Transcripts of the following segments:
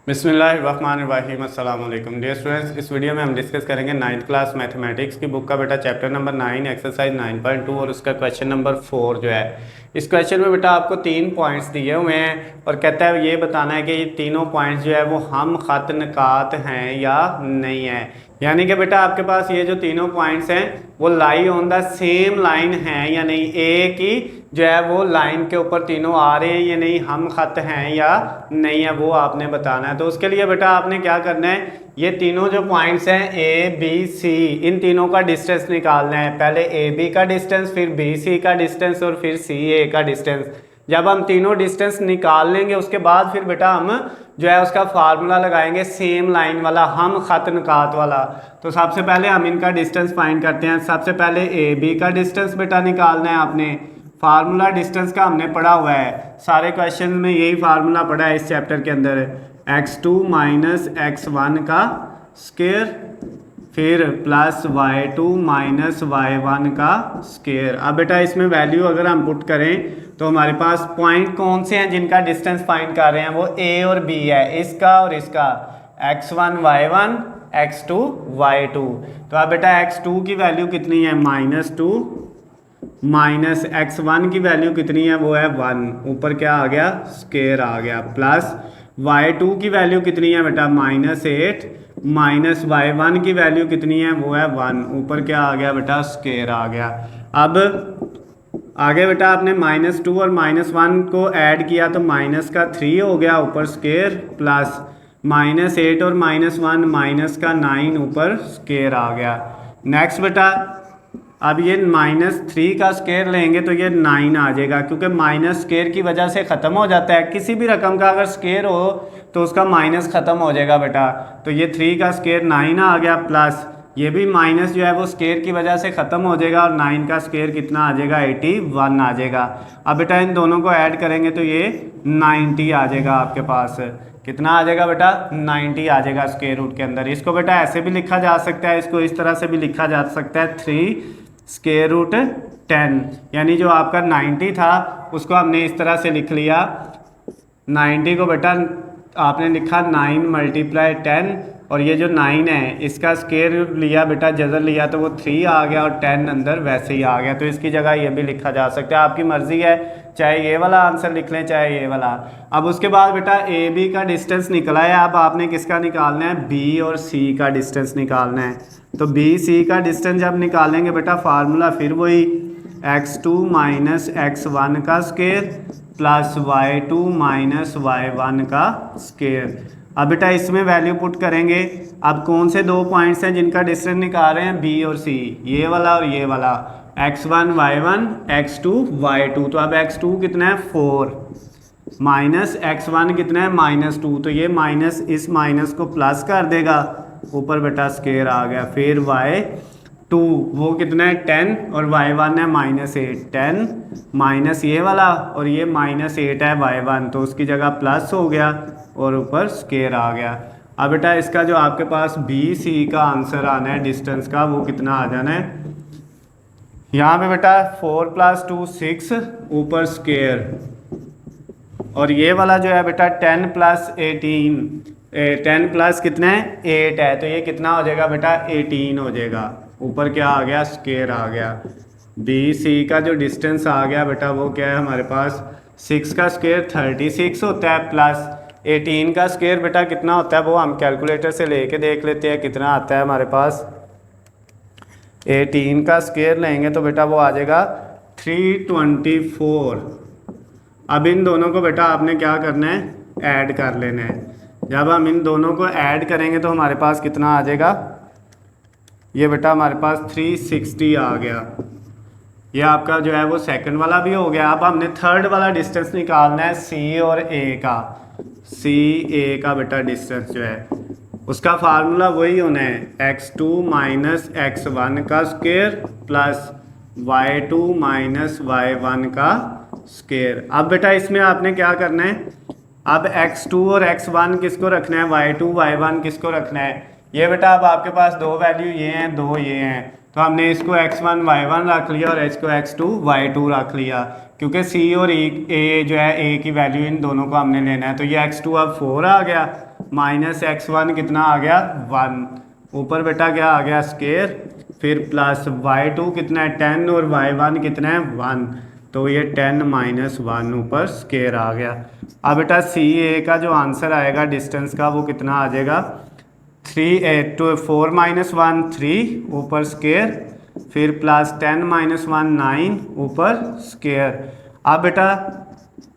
बिस्मिल्लाहिर्रहमानिर्रहीम अस्सलाम वालेकुम डियर स्टूडेंट्स। इस वीडियो में हम डिस्कस करेंगे नाइन्थ क्लास मैथमेटिक्स की बुक का बेटा चैप्टर नंबर 9 एक्सरसाइज 9.2 और उसका क्वेश्चन नंबर 4 जो है। इस क्वेश्चन में बेटा आपको 3 पॉइंट्स दिए हुए हैं और कहता है ये बताना है कि ये तीनों पॉइंट्स जो है वो हम खत निकात हैं या नहीं है। यानी कि बेटा आपके पास ये जो तीनों पॉइंट्स हैं वो lie on the same line हैं या नहीं, एक ही जो है वो लाइन के ऊपर तीनों आ रहे हैं या नहीं, हम खत हैं या नहीं है, वो आपने बताना है। तो उसके लिए बेटा आपने क्या करना है, ये तीनों जो पॉइंट्स हैं ए बी सी, इन तीनों का डिस्टेंस निकालना है। पहले ए बी का डिस्टेंस, फिर बी सी का डिस्टेंस और फिर सी ए का डिस्टेंस। जब हम तीनों डिस्टेंस निकाल लेंगे उसके बाद फिर बेटा हम जो है उसका फार्मूला लगाएंगे सेम लाइन वाला, हम खत निकात वाला। तो सबसे पहले हम इनका डिस्टेंस फाइंड करते हैं। सबसे पहले ए बी का डिस्टेंस बेटा निकालना है आपने। फार्मूला डिस्टेंस का हमने पढ़ा हुआ है, सारे क्वेश्चन में यही फार्मूला पढ़ा है इस चैप्टर के अंदर, x2 माइनस x1 का स्क्वायर फिर प्लस y2 माइनस y1 का स्क्वायर। अब बेटा इसमें वैल्यू अगर हम पुट करें तो हमारे पास पॉइंट कौन से हैं जिनका डिस्टेंस फाइंड कर रहे हैं, वो a और b है, इसका और इसका, x1 y1 x2 y2। तो अब बेटा x2 की वैल्यू कितनी है, -2, माइनस x1 की वैल्यू कितनी है, वो है 1, ऊपर क्या आ गया, स्क्वायर आ गया, प्लस y2 की वैल्यू कितनी है बेटा, -8, माइनस y1 की वैल्यू कितनी है, वो है 1, ऊपर क्या आ गया बेटा, स्क्वायर आ गया। अब आगे बेटा आपने -2 और -1 को ऐड किया तो -3 हो गया, ऊपर स्क्वायर, प्लस -8 और -1 -9 ऊपर स्क्वायर आ गया। नेक्स्ट बेटा अब ये -3 का स्क्वायर लेंगे तो ये 9 आ जाएगा, क्योंकि माइनस स्क्वायर की वजह से ख़त्म हो जाता है। किसी भी रकम का अगर स्क्वायर हो तो उसका माइनस ख़त्म हो जाएगा बेटा। तो ये 3 का स्क्वायर 9 आ गया, प्लस ये भी माइनस जो है वो स्क्वायर की वजह से ख़त्म हो जाएगा और 9 का स्क्वायर कितना आ जाएगा, 81 आ जाएगा। अब बेटा इन दोनों को ऐड करेंगे तो ये 90 आ जाएगा आपके पास। कितना आ जाएगा बेटा, 90 आ जाएगा स्क्वायर रूट के अंदर। इसको बेटा ऐसे भी लिखा जा सकता है, इसको इस तरह से भी लिखा जा सकता है, 3 स्क्वायर रूट 10, यानी जो आपका 90 था उसको हमने इस तरह से लिख लिया। 90 को बेटा आपने लिखा 9 × 10 और ये जो 9 है इसका स्क्वायर लिया बेटा, जज़र लिया तो वो 3 आ गया और 10 अंदर वैसे ही आ गया। तो इसकी जगह ये भी लिखा जा सकता है, आपकी मर्ज़ी है, चाहे ये वाला आंसर लिख लें चाहे ये वाला। अब उसके बाद बेटा ए बी का डिस्टेंस निकला है, अब आपने किसका निकालना है, बी और सी का डिस्टेंस निकालना है। तो बी सी का डिस्टेंस जब निकालेंगे बेटा फार्मूला फिर वही, x2 माइनस x1 का square plus y2 minus y1 का स्क्वायर। अब बेटा इसमें वैल्यू पुट करेंगे। अब कौन से दो पॉइंट्स हैं जिनका डिस्टेंस निकाल रहे हैं, बी और सी, ये वाला और ये वाला, x1 y1 x2 y2। तो अब x2 कितना है, 4, माइनस x1 कितना है, -2। तो ये माइनस इस माइनस को प्लस कर देगा, ऊपर बेटा स्क्वायर आ गया। फिर y2 वो कितना है, 10 और y1 है -8, 10 माइनस ये वाला और ये -8 है y1, तो उसकी जगह प्लस हो गया और ऊपर स्क्वायर आ गया। अब बेटा इसका जो आपके पास बी सी का आंसर आना है डिस्टेंस का, वो कितना आ जाना है, यहाँ पे बेटा 4 + 2 6, ऊपर स्क्वायर, और ये वाला जो है बेटा 10 + 18, 10 प्लस कितना है, 8 है, तो ये कितना हो जाएगा बेटा, 18 हो जाएगा, ऊपर क्या आ गया, स्क्वायर आ गया। बी सी का जो डिस्टेंस आ गया बेटा वो क्या है हमारे पास, 6 का स्क्वायर 36 होता है, प्लस 18 का स्क्वायर बेटा कितना होता है, वो हम कैलकुलेटर से लेके देख लेते हैं कितना आता है हमारे पास। 18 का स्क्वायर लेंगे तो बेटा वो आ जाएगा 324। अब इन दोनों को बेटा आपने क्या करना है, ऐड कर लेना है। जब हम इन दोनों को ऐड करेंगे तो हमारे पास कितना आ जाएगा, ये बेटा हमारे पास 360 आ गया। ये आपका जो है वो सेकंड वाला भी हो गया। अब हमने थर्ड वाला डिस्टेंस निकालना है, सी और ए का। सी ए का बेटा डिस्टेंस जो है उसका फार्मूला वही होना है, x2 माइनस x1 का square plus y2 minus y1 का स्क्वायर। अब बेटा इसमें आपने क्या करना है, अब x2 और x1 किसको रखना है, y2 y1 किसको रखना है। ये बेटा अब आपके पास दो वैल्यू ये हैं, दो ये हैं, तो हमने इसको x1 y1 रख लिया और h को x2 y2 रख लिया, क्योंकि c और a जो है a की वैल्यू इन दोनों को हमने लेना है। तो ये x2 अब 4 आ गया, माइनस x1 कितना आ गया 1, ऊपर बेटा क्या आ गया स्केयर, फिर प्लस y2 कितना है 10 और y1 कितना है 1, तो ये 10 माइनस 1 ऊपर स्केयर आ गया। अब बेटा सी ए का जो आंसर आएगा डिस्टेंस का वो कितना आ जाएगा 4 माइनस 1 3 ऊपर स्केयर, फिर प्लस 10 माइनस 1 9 ऊपर स्केयर। अब बेटा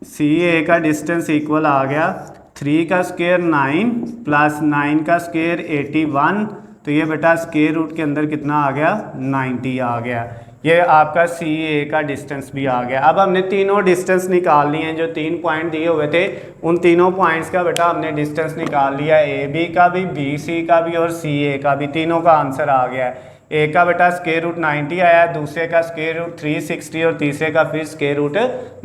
सी ए का डिस्टेंस इक्वल आ गया 3 का स्केयर 9 प्लस 9 का स्केयर 81, तो ये बेटा स्केयर रूट के अंदर कितना आ गया 90 आ गया। ये आपका सी ए का डिस्टेंस भी आ गया। अब हमने तीनों डिस्टेंस निकाल लिए हैं, जो 3 पॉइंट दिए हुए थे उन तीनों पॉइंट्स का बेटा हमने डिस्टेंस निकाल लिया, ए बी का भी, बी सी का भी और सी ए का भी, तीनों का आंसर आ गया है। ए का बेटा स्क्वायर रूट 90 आया है, दूसरे का स्क्वायर रूट 360 और तीसरे का फिर स्क्वायर रूट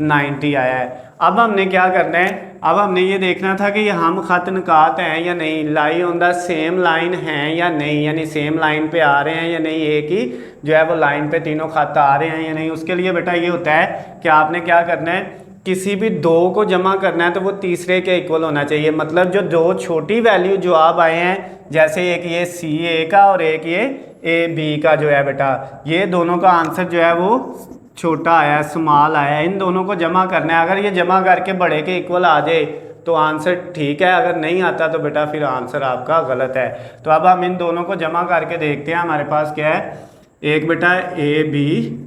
90 आया है। अब हमने क्या करना है, अब हमने ये देखना था कि ये हम खत निकात हैं या नहीं, lie on the same line हैं या नहीं, यानी सेम लाइन पे आ रहे हैं या नहीं, एक ही जो है वो लाइन पे तीनों खत आ रहे हैं या नहीं। उसके लिए बेटा ये होता है कि आपने क्या करना है, किसी भी दो को जमा करना है तो वो तीसरे के इक्वल होना चाहिए। मतलब जो दो छोटी वैल्यू जो आप आए हैं, जैसे एक ये सी ए का और एक ये ए बी का जो है बेटा, ये दोनों का आंसर जो है वो छोटा आया है, स्मॉल आया है, इन दोनों को जमा करना है। अगर ये जमा करके बड़े के इक्वल आ जाए तो आंसर ठीक है, अगर नहीं आता तो बेटा फिर आंसर आपका गलत है। तो अब हम इन दोनों को जमा करके देखते हैं। हमारे पास क्या है, एक बेटा ए बी,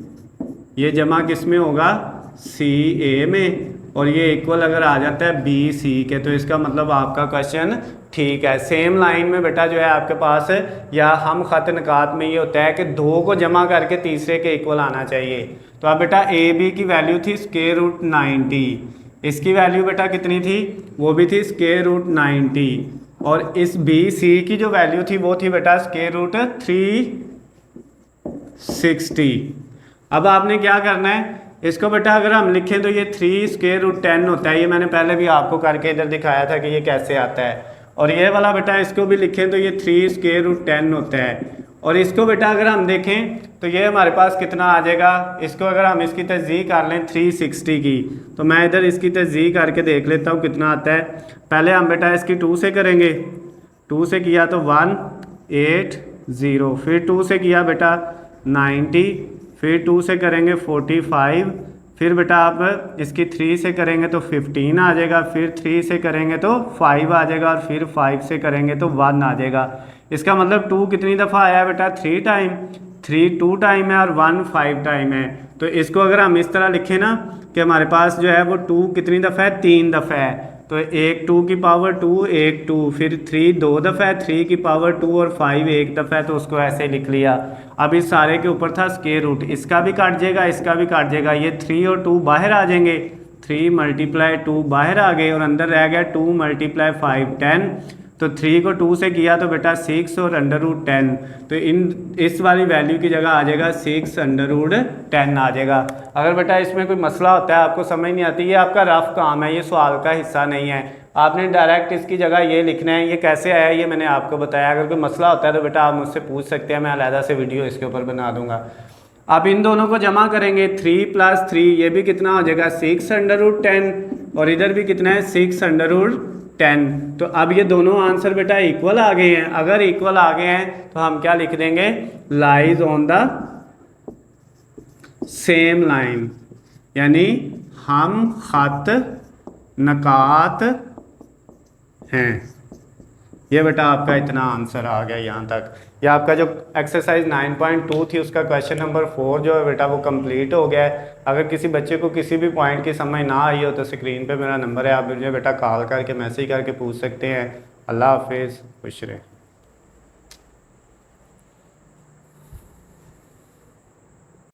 ये जमा किस में होगा सी ए में, और ये इक्वल अगर आ जाता है बी सी के, तो इसका मतलब आपका क्वेश्चन ठीक है। सेम लाइन में बेटा जो है आपके पास या हम खत निकात में ये होता है कि दो को जमा करके तीसरे के इक्वल आना चाहिए। तो अब बेटा ए बी की वैल्यू थी स्क्वायर रूट 90, इसकी वैल्यू बेटा कितनी थी, वो भी थी स्क्वायर रूट 90, और इस बी सी की जो वैल्यू थी वो थी बेटा स्क्वायर रूट 360। अब आपने क्या करना है, इसको बेटा अगर हम लिखें तो ये 3 स्क्वायर रूट 10 होता है, ये मैंने पहले भी आपको करके इधर दिखाया था कि ये कैसे आता है। और ये वाला बेटा इसको भी लिखें तो ये 3 स्क्वायर रूट 10 होता है। और इसको बेटा अगर हम देखें तो ये हमारे पास कितना आ जाएगा, इसको अगर हम इसकी तजज़ीह कर लें 360 की, तो मैं इधर इसकी तजज़ीह करके देख लेता हूँ कितना आता है। पहले हम बेटा इसकी 2 से करेंगे, 2 से किया तो 180, फिर 2 से किया बेटा 90, फिर 2 से करेंगे 45, फिर बेटा आप इसकी 3 से करेंगे तो 15 आ जाएगा, फिर 3 से करेंगे तो 5 आ जाएगा, और फिर 5 से करेंगे तो 1 आ जाएगा। इसका मतलब 2 कितनी दफ़ा आया है बेटा 3 टाइम, 3 2 टाइम है और 1 5 टाइम है। तो इसको अगर हम इस तरह लिखें ना कि हमारे पास जो है वो 2 कितनी दफ़ा है, 3 दफ़ा है, तो एक 2 की पावर 2, एक 2, फिर 3 2 दफ़ा है, 3 की पावर 2 और 5 एक दफ़ा है, तो उसको ऐसे लिख लिया। अब इस सारे के ऊपर था स्क्वायर रूट, इसका भी काट जाएगा, इसका भी काट जाएगा, ये 3 और 2 बाहर आ जाएंगे, 3 मल्टीप्लाई 2 बाहर आ गए और अंदर रह गया 2 मल्टीप्लाई 5 10, तो 3 को 2 से किया तो बेटा 6 और अंडर रूट 10, तो इस वाली वैल्यू की जगह आ जाएगा 6 अंडर रूट 10 आ जाएगा। अगर बेटा इसमें कोई मसला होता है, आपको समझ नहीं आती, ये आपका रफ काम है, ये सवाल का हिस्सा नहीं है, आपने डायरेक्ट इसकी जगह ये लिखना है। ये कैसे आया ये मैंने आपको बताया, अगर कोई मसला होता है तो बेटा आप मुझसे पूछ सकते हैं, मैं अलहदा से वीडियो इसके ऊपर बना दूंगा। अब इन दोनों को जमा करेंगे, 3 + 3 ये भी कितना हो जाएगा 6 अंडर रूट 10, और इधर भी कितना है 6 अंडर रूट 10। तो अब ये दोनों आंसर बेटा इक्वल आ गए हैं। अगर इक्वल आ गए हैं तो हम क्या लिख देंगे, lies on the same line, यानी हम खत नकात हैं। ये बेटा आपका इतना आंसर आ गया यहाँ तक। ये आपका जो एक्सरसाइज 9.2 थी उसका क्वेश्चन नंबर 4 जो है बेटा वो कंप्लीट हो गया है। अगर किसी बच्चे को किसी भी पॉइंट की समझ ना आई हो तो स्क्रीन पे मेरा नंबर है, आप मुझे बेटा कॉल करके मैसेज करके पूछ सकते हैं। अल्लाह हाफिज़, खुश रहें।